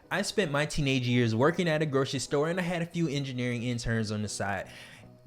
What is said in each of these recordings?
I spent my teenage years working at a grocery store, and I had a few engineering interns on the side.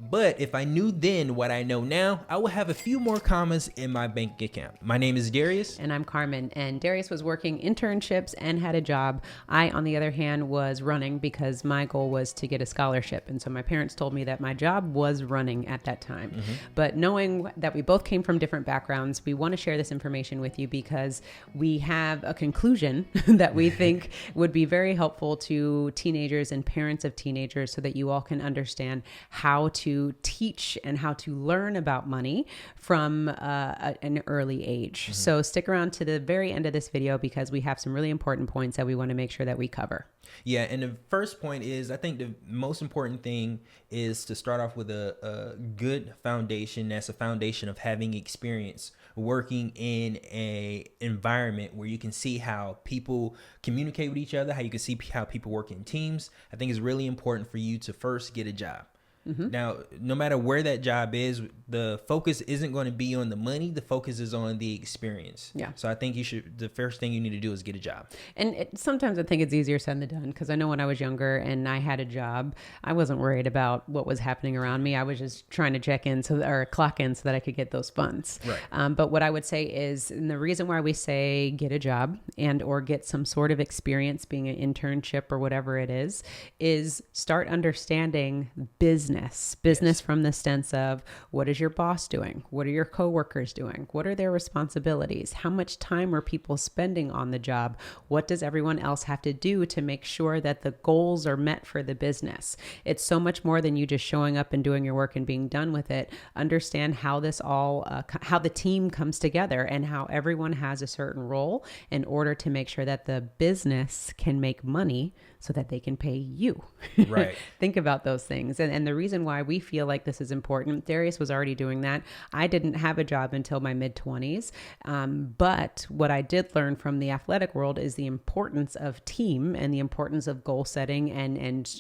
But if I knew then what I know now, I would have a few more commas in my bank account. My name is Darius. And I'm Carmen. And Darius was working internships and had a job. I, on the other hand, was running because my goal was to get a scholarship. And so my parents told me that my job was running at that time. Mm-hmm. But knowing that we both came from different backgrounds, we want to share this information with you because we have a conclusion that we think would be very helpful to teenagers and parents of teenagers so that you all can understand how to teach and how to learn about money from an early age. Mm-hmm. So stick around to the very end of this video because we have some really important points that we want to make sure that we cover. Yeah, and the first point is, I think the most important thing is to start off with a good foundation. That's a foundation of having experience working in a environment where you can see how people communicate with each other, how you can see how people work in teams. I think it's really important for you to first get a job. Mm-hmm. Now, no matter where that job is, the focus isn't going to be on the money. The focus is on the experience. Yeah. So I think the first thing you need to do is get a job. And sometimes I think it's easier said than done because I know when I was younger and I had a job, I wasn't worried about what was happening around me. I was just trying to check in or clock in so that I could get those funds. Right. But what I would say is, and the reason why we say get a job and or get some sort of experience being an internship or whatever it is start understanding business yes. From the sense of what is your boss doing? What are your coworkers doing? What are their responsibilities? How much time are people spending on the job? What does everyone else have to do to make sure that the goals are met for the business? It's so much more than you just showing up and doing your work and being done with it. Understand how this all, how the team comes together and how everyone has a certain role in order to make sure that the business can make money so that they can pay you. Right. Think about those things. And the reason why we feel like this is important, Darius was already doing that. I didn't have a job until my mid-20s. But what I did learn from the athletic world is the importance of team and the importance of goal setting and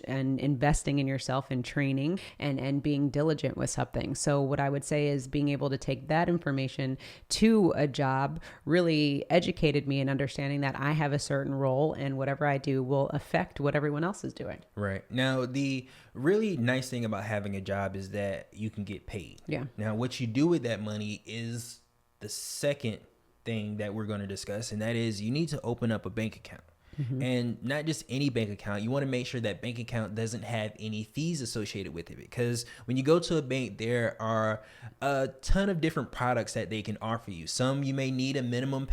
investing in yourself and training and being diligent with something. So what I would say is being able to take that information to a job really educated me in understanding that I have a certain role and whatever I do will affect what everyone else is doing. Right. Now, the really nice thing about having a job is that you can get paid. Yeah. Now, what you do with that money is the second thing that we're going to discuss, and that is you need to open up a bank account. Mm-hmm. And not just any bank account. You want to make sure that bank account doesn't have any fees associated with it, because when you go to a bank, there are a ton of different products that they can offer you. Some you may need a minimum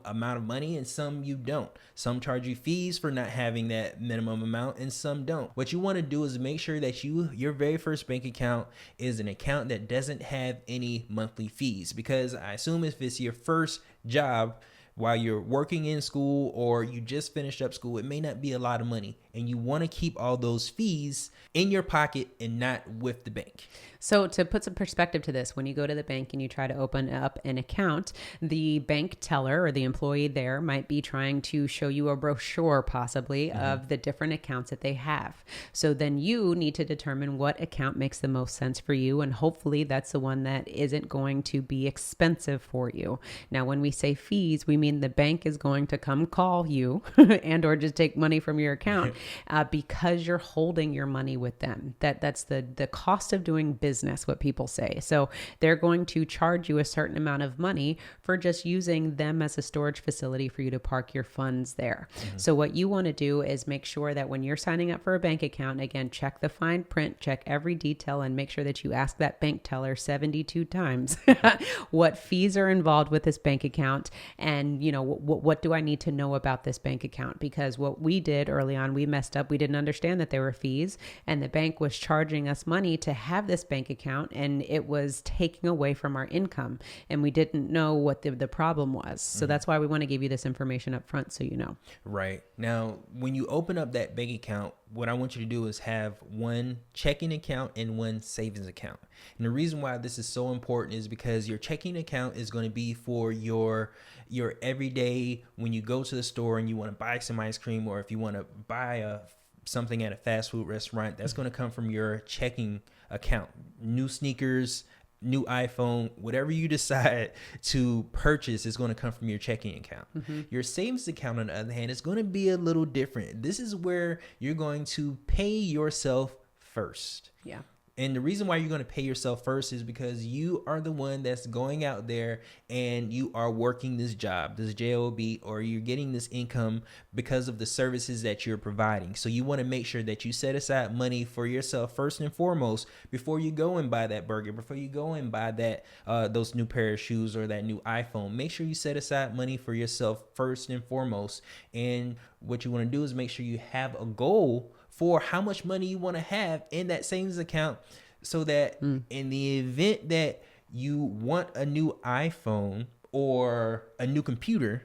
amount of money, and some you don't. Some charge you fees for not having that minimum amount, and some don't. What you want to do is make sure that your very first bank account is an account that doesn't have any monthly fees, because I assume if it's your first job while you're working in school or you just finished up school, it may not be a lot of money, and you want to keep all those fees in your pocket and not with the bank. So to put some perspective to this, when you go to the bank and you try to open up an account, the bank teller or the employee there might be trying to show you a brochure possibly mm-hmm. of the different accounts that they have. So then you need to determine what account makes the most sense for you. And hopefully that's the one that isn't going to be expensive for you. Now, when we say fees, we mean the bank is going to come call you and or just take money from your account because you're holding your money with them. That's the cost of doing business, what people say. So they're going to charge you a certain amount of money for just using them as a storage facility for you to park your funds there. Mm-hmm. So what you want to do is make sure that when you're signing up for a bank account, again, check the fine print, check every detail, and make sure that you ask that bank teller 72 times what fees are involved with this bank account. And, you know, what do I need to know about this bank account? Because what we did early on, we messed up. We didn't understand that there were fees, and the bank was charging us money to have this bank account, and it was taking away from our income, and we didn't know what the problem was. So that's why we want to give you this information up front so you know. Right. Now, when you open up that bank account, what I want you to do is have one checking account and one savings account. And the reason why this is so important is because your checking account is going to be for your everyday, when you go to the store and you want to buy some ice cream, or if you want to buy something at a fast food restaurant, that's going to come from your checking account. New sneakers, new iPhone, whatever you decide to purchase is going to come from your checking account. Your savings account, on the other hand, is going to be a little different. This is where you're going to pay yourself first. Yeah. And the reason why you're going to pay yourself first is because you are the one that's going out there and you are working this job, this job, or you're getting this income because of the services that you're providing. So you want to make sure that you set aside money for yourself first and foremost before you go and buy that burger, before you go and buy that those new pair of shoes or that new iPhone. Make sure you set aside money for yourself first and foremost. And what you want to do is make sure you have a goal for how much money you want to have in that savings account, so that in the event that you want a new iPhone or a new computer,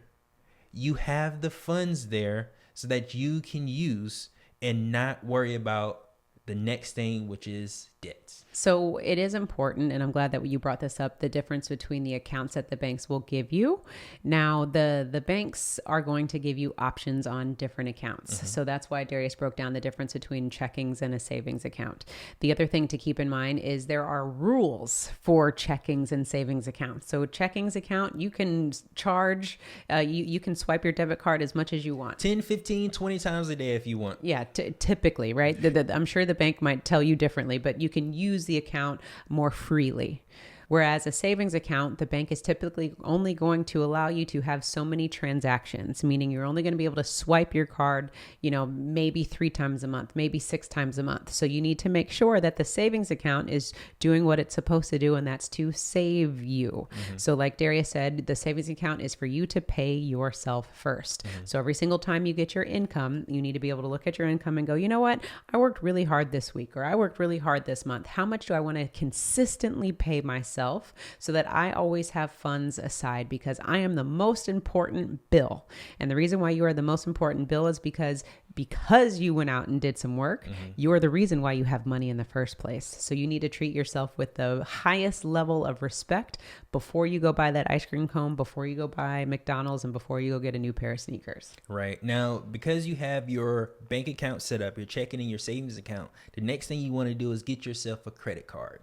you have the funds there so that you can use and not worry about the next thing, which is debts. So it is important, and I'm glad that you brought this up, the difference between the accounts that the banks will give you. Now, the banks are going to give you options on different accounts. So that's why Darius broke down the difference between checkings and a savings account. The other thing to keep in mind is there are rules for checkings and savings accounts. So checkings account, you can charge, you can swipe your debit card as much as you want. 10, 15, 20 times a day if you want. Yeah, typically, right? I'm sure the bank might tell you differently, but you can use the account more freely. Whereas a savings account, the bank is typically only going to allow you to have so many transactions, meaning you're only going to be able to swipe your card, maybe 3 times a month, maybe 6 times a month. So you need to make sure that the savings account is doing what it's supposed to do, and that's to save you. So like Darius said, the savings account is for you to pay yourself first. So every single time you get your income, you need to be able to look at your income and go, you know what? I worked really hard this week, or I worked really hard this month. How much do I want to consistently pay myself so that I always have funds aside, because I am the most important bill. And the reason why you are the most important bill is because you went out and did some work. You are the reason why you have money in the first place. So you need to treat yourself with the highest level of respect before you go buy that ice cream cone, before you go buy McDonald's, and before you go get a new pair of sneakers. Right. Now, because you have your bank account set up, your checking and your savings account, the next thing you want to do is get yourself a credit card.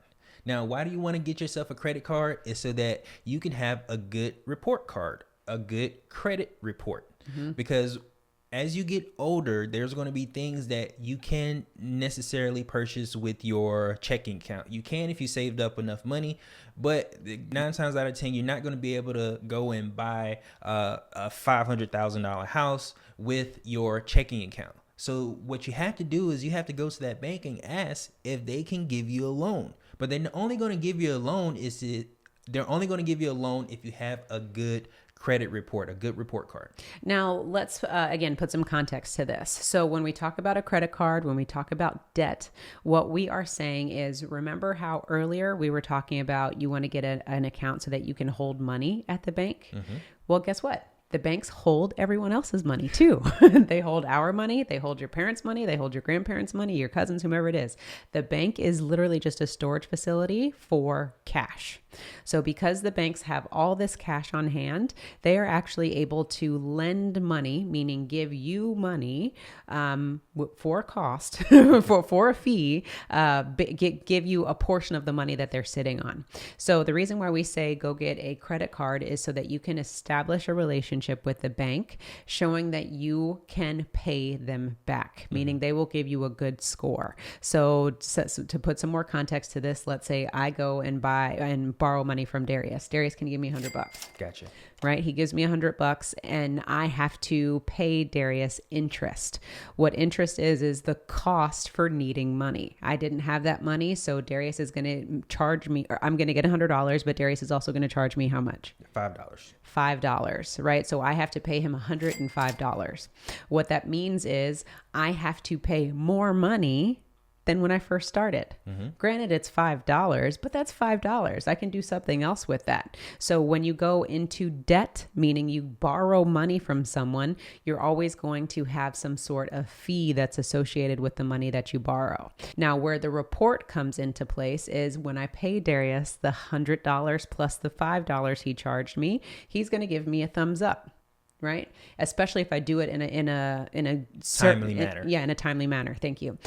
Now, why do you want to get yourself a credit card? Is so that you can have a good report card, a good credit report. Because as you get older, there's going to be things that you can't necessarily purchase with your checking account. You can if you saved up enough money, but 9 times out of 10, you're not going to be able to go and buy a $500,000 house with your checking account. So what you have to do is you have to go to that bank and ask if they can give you a loan. But they're only going to give you a loan if you have a good credit report, a good report card. Now, let's again put some context to this. So when we talk about a credit card, when we talk about debt, what we are saying is, remember how earlier we were talking about you want to get an account so that you can hold money at the bank? Well, guess what? The banks hold everyone else's money too. They hold our money. They hold your parents' money. They hold your grandparents' money, your cousins, whomever it is. The bank is literally just a storage facility for cash. So because the banks have all this cash on hand, they are actually able to lend money, meaning give you money for a cost, for a fee, give you a portion of the money that they're sitting on. So the reason why we say go get a credit card is so that you can establish a relationship with the bank, showing that you can pay them back, meaning they will give you a good score. So to put some more context to this, let's say I go and borrow money from Darius. Darius can give me $100. Gotcha. Right? He gives me $100 and I have to pay Darius interest. What interest is the cost for needing money. I didn't have that money, so Darius is going to charge me, or I'm going to get $100, but Darius is also going to charge me how much? $5, right? So I have to pay him $105. What that means is I have to pay more money than when I first started. Granted, it's $5, but that's $5. I can do something else with that. So when you go into debt, meaning you borrow money from someone, you're always going to have some sort of fee that's associated with the money that you borrow. Now, where the report comes into place is when I pay Darius the $100 plus the $5 he charged me, he's going to give me a thumbs up. right? Especially if I do it in a Timely manner. In a timely manner. Thank you.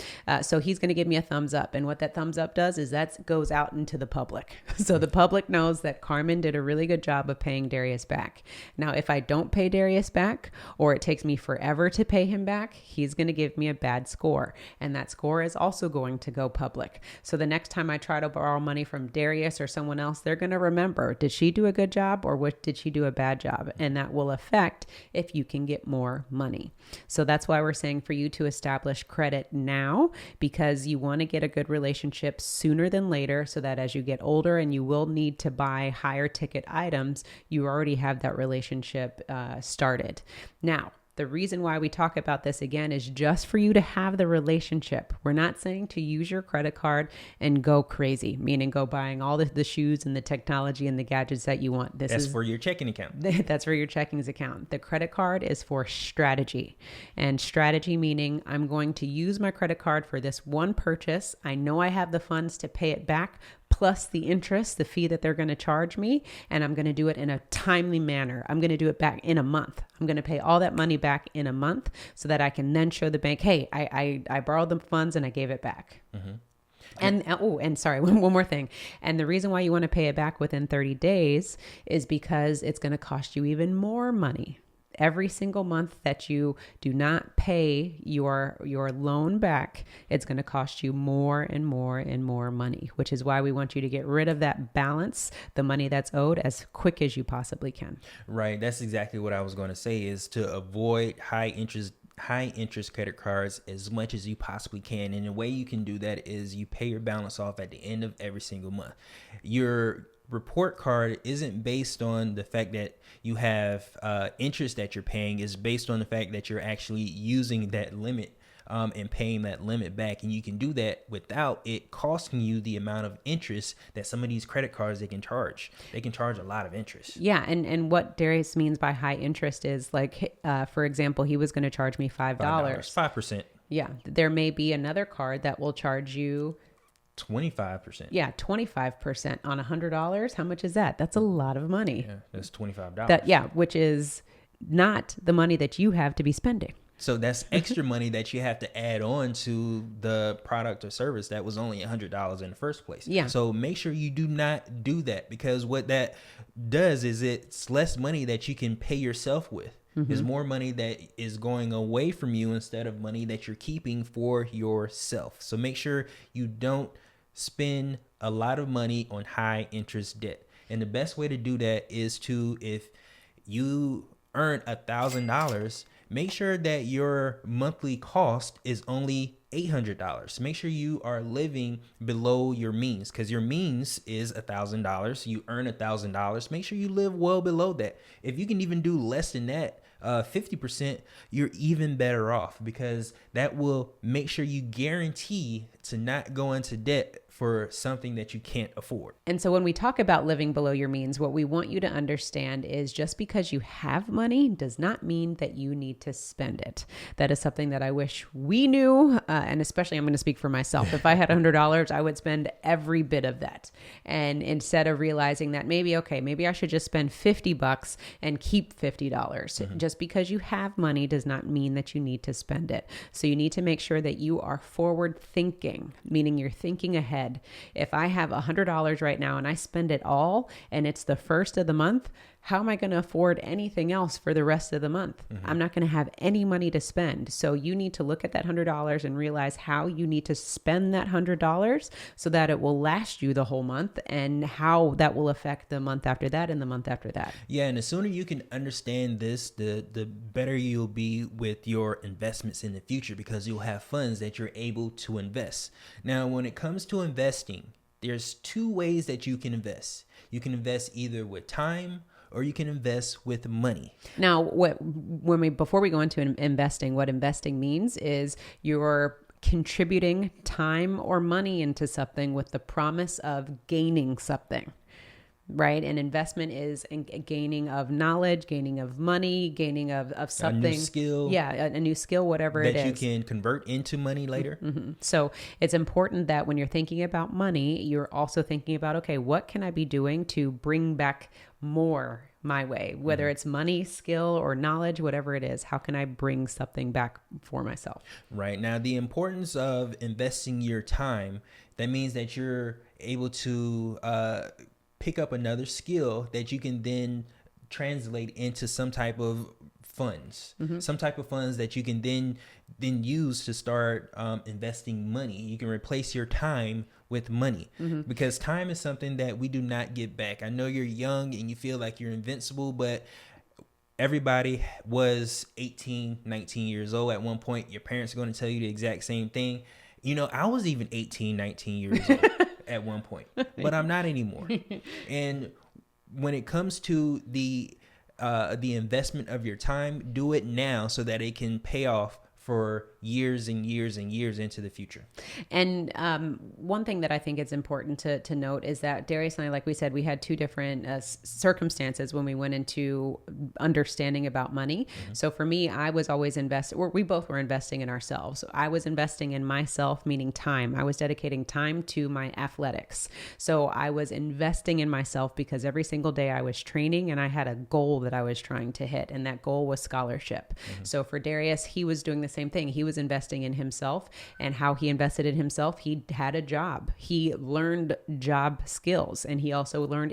So he's going to give me a thumbs up, and what that thumbs up does is that goes out into the public. So the public knows that Carmen did a really good job of paying Darius back. Now, if I don't pay Darius back, or it takes me forever to pay him back, he's going to give me a bad score, and that score is also going to go public. So the next time I try to borrow money from Darius or someone else, they're going to remember, did she do a good job or did she do a bad job? And that will affect if you can get more money. So that's why we're saying for you to establish credit now, because you want to get a good relationship sooner than later, so that as you get older and you will need to buy higher ticket items, you already have that relationship started. Now, the reason why we talk about this again is just for you to have the relationship. We're not saying to use your credit card and go crazy, meaning go buying all the shoes and the technology and the gadgets that you want. That's for your checking account. That's for your checkings account. The credit card is for strategy. And strategy meaning I'm going to use my credit card for this one purchase. I know I have the funds to pay it back, plus the interest, the fee that they're going to charge me. And I'm going to do it in a timely manner. I'm going to do it back in a month. I'm going to pay all that money back in a month so that I can then show the bank, hey, I borrowed the funds and I gave it back. Mm-hmm. And sorry, one more thing. And the reason why you want to pay it back within 30 days is because it's going to cost you even more money. Every single month that you do not pay your loan back, it's going to cost you more and more and more money, which is why we want you to get rid of that balance, the money that's owed, as quick as you possibly can. Right. That's exactly what I was going to say, is to avoid high interest credit cards as much as you possibly can. And the way you can do that is you pay your balance off at the end of every single month. Your report card isn't based on the fact that you have interest that you're paying. Is based on the fact that you're actually using that limit and paying that limit back. And you can do that without it costing you the amount of interest that some of these credit cards they can charge. They can charge a lot of interest. Yeah. And what Darius means by high interest is like, for example, he was going to charge me $5. 5%. Yeah. There may be another card that will charge you 25%. Yeah, 25% on $100. How much is that? That's a lot of money. Yeah, that's $25. Which is not the money that you have to be spending. So that's extra money that you have to add on to the product or service that was only $100 in the first place. Yeah. So make sure you do not do that, because what that does is it's less money that you can pay yourself with. Mm-hmm. There's more money that is going away from you instead of money that you're keeping for yourself. So make sure you don't spend a lot of money on high interest debt. And the best way to do that is to, if you earn $1,000, make sure that your monthly cost is only $800. Make sure you are living below your means, because your means is $1,000. You earn $1,000. Make sure you live well below that. If you can even do less than that, 50%, you're even better off, because that will make sure you guarantee to not go into debt for something that you can't afford. And so when we talk about living below your means, what we want you to understand is just because you have money does not mean that you need to spend it. That is something that I wish we knew. And especially I'm going to speak for myself. If I had $100, I would spend every bit of that. And instead of realizing that maybe I should just spend $50 and keep $50. Mm-hmm. Just because you have money does not mean that you need to spend it. So you need to make sure that you are forward thinking, meaning you're thinking ahead. If I have $100 right now and I spend it all and it's the first of the month, how am I going to afford anything else for the rest of the month? Mm-hmm. I'm not going to have any money to spend. So you need to look at that $100 and realize how you need to spend that $100 so that it will last you the whole month, and how that will affect the month after that and the month after that. Yeah. And the sooner you can understand this, the better you'll be with your investments in the future, because you'll have funds that you're able to invest. Now, when it comes to investing, there's two ways that you can invest. You can invest either with time, or you can invest with money. Now, before we go into investing, what investing means is you're contributing time or money into something with the promise of gaining something, right? An investment is a gaining of knowledge, gaining of money, gaining of something. A new skill. Yeah, a new skill, whatever it is. That you can convert into money later. Mm-hmm. So it's important that when you're thinking about money, you're also thinking about, okay, what can I be doing to bring back more my way, whether it's money, skill, or knowledge, whatever it is. How can I bring something back for myself? Right. Now, the importance of investing your time, that means that you're able to pick up another skill that you can then translate into some type of funds, some type of funds that you can then use to start investing money. You can replace your time with money, because time is something that we do not get back. I know you're young and you feel like you're invincible, but everybody was 18, 19 years old at one point. Your parents are going to tell you the exact same thing. You know, I was even 18, 19 years old at one point, but I'm not anymore. And when it comes to the investment of your time, do it now so that it can pay off for years and years and years into the future. And one thing that I think is important to note is that Darius and I, like we said, we had two different circumstances when we went into understanding about money. So for me, I was always we both were investing in ourselves. So I was investing in myself, meaning time. I was dedicating time to my athletics. So I was investing in myself because every single day I was training and I had a goal that I was trying to hit. And that goal was scholarship. So for Darius, he was doing the same thing. He was investing in himself, and how he invested in himself, he had a job. He learned job skills, and he also learned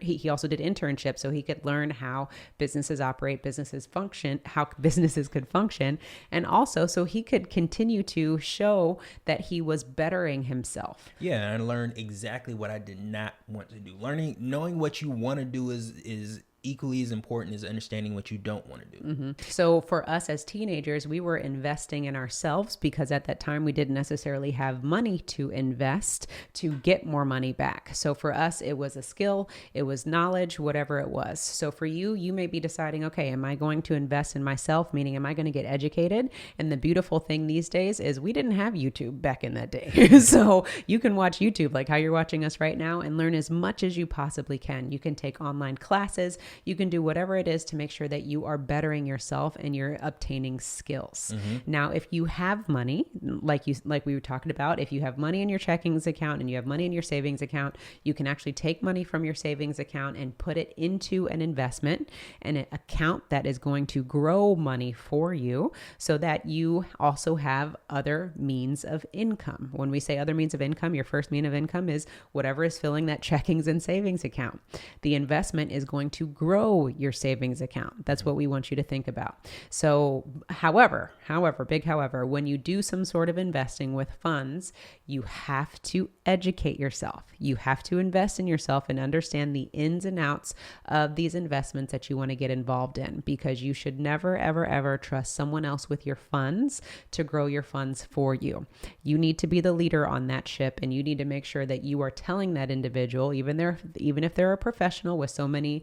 he also did internships so he could learn how businesses operate, businesses function, how businesses could function, and also so he could continue to show that he was bettering himself. Yeah, and I learned exactly what I did not want to do. Knowing what you want to do is equally as important as understanding what you don't want to do. So for us as teenagers, we were investing in ourselves because at that time we didn't necessarily have money to invest to get more money back. So for us, it was a skill, it was knowledge, whatever it was. So for you, you may be deciding, okay, am I going to invest in myself? Meaning, am I going to get educated? And the beautiful thing these days is we didn't have YouTube back in that day. So you can watch YouTube like how you're watching us right now and learn as much as you possibly can. You can take online classes. You can do whatever it is to make sure that you are bettering yourself and you're obtaining skills. Now, if you have money, like we were talking about, if you have money in your checkings account and you have money in your savings account, you can actually take money from your savings account and put it into an investment and an account that is going to grow money for you so that you also have other means of income. When we say other means of income, your first mean of income is whatever is filling that checkings and savings account. The investment is going to grow your savings account. That's what we want you to think about. So, however, when you do some sort of investing with funds, you have to educate yourself. You have to invest in yourself and understand the ins and outs of these investments that you want to get involved in, because you should never, ever, ever trust someone else with your funds to grow your funds for you. You need to be the leader on that ship, and you need to make sure that you are telling that individual, even if they're a professional with so many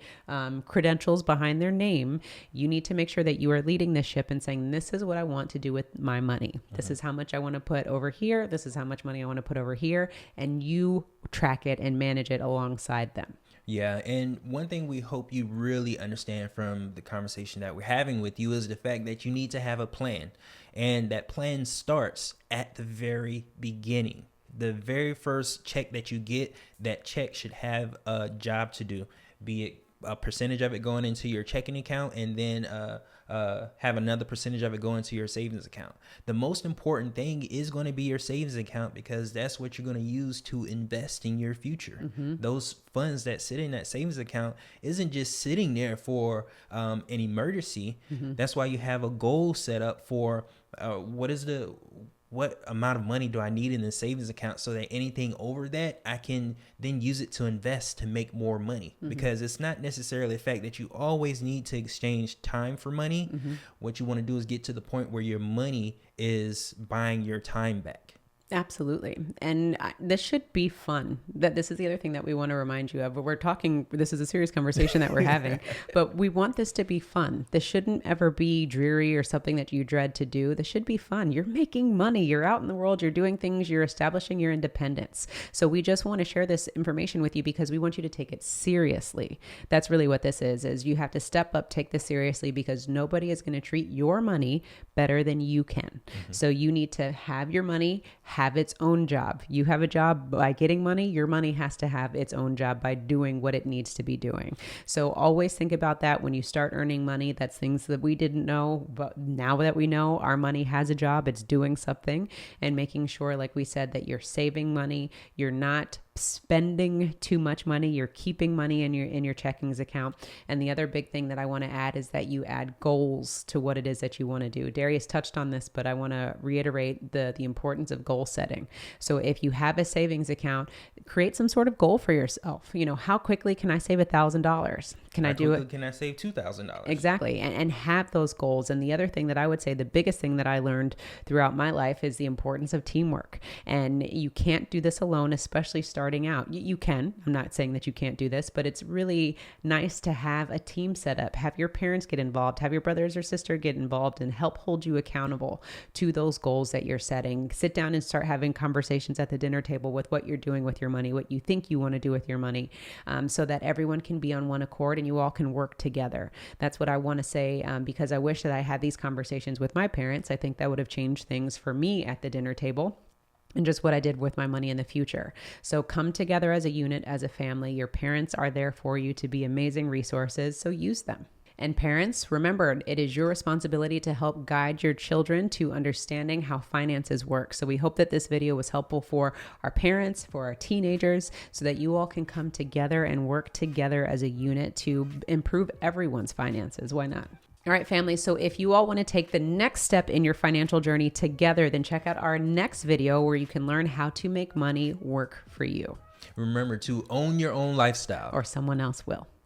credentials behind their name, you need to make sure that you are leading the ship and saying, this is what I want to do with my money. This is how much I want to put over here. This is how much money I want to put over here. And you track it and manage it alongside them. Yeah. And one thing we hope you really understand from the conversation that we're having with you is the fact that you need to have a plan. And that plan starts at the very beginning. The very first check that you get, that check should have a job to do, be it a percentage of it going into your checking account and then have another percentage of it go into your savings account. The most important thing is going to be your savings account, because that's what you're going to use to invest in your future. Those funds that sit in that savings account isn't just sitting there for an emergency. That's why you have a goal set up for what amount of money do I need in the savings account, so that anything over that, I can then use it to invest to make more money. Because it's not necessarily the fact that you always need to exchange time for money. What you want to do is get to the point where your money is buying your time back. Absolutely. And this should be fun. This is the other thing that we want to remind you of. But we're talking, this is a serious conversation that we're having, but we want this to be fun. This shouldn't ever be dreary or something that you dread to do. This should be fun. You're making money. You're out in the world. You're doing things. You're establishing your independence. So we just want to share this information with you because we want you to take it seriously. That's really what this is you have to step up, take this seriously, because nobody is going to treat your money better than you can. So you need to have your money, have its own job. You have a job by getting money. Your money has to have its own job by doing what it needs to be doing. So always think about that when you start earning money. That's things that we didn't know, but now that we know our money has a job, it's doing something, and making sure, like we said, that you're saving money. You're not spending too much money. You're keeping money in your checkings account. And the other big thing that I want to add is that you add goals to what it is that you want to do. Darius touched on this, but I want to reiterate the importance of goal setting. So if you have a savings account, create some sort of goal for yourself. How quickly can I save $1,000? Can I do it? Can I save $2,000? Exactly. And have those goals. And the other thing that I would say, the biggest thing that I learned throughout my life is the importance of teamwork. And you can't do this alone, especially starting out. You can. I'm not saying that you can't do this, but it's really nice to have a team set up. Have your parents get involved, have your brothers or sister get involved and help hold you accountable to those goals that you're setting. Sit down and start having conversations at the dinner table with what you're doing with your money, what you think you want to do with your money, so that everyone can be on one accord and you all can work together. That's what I want to say, because I wish that I had these conversations with my parents. I think that would have changed things for me at the dinner table and just what I did with my money in the future. So come together as a unit, as a family. Your parents are there for you to be amazing resources, so use them. And parents, remember, it is your responsibility to help guide your children to understanding how finances work. So we hope that this video was helpful for our parents, for our teenagers, so that you all can come together and work together as a unit to improve everyone's finances. Why not? All right, family. So if you all want to take the next step in your financial journey together, then check out our next video where you can learn how to make money work for you. Remember to own your own lifestyle, or someone else will.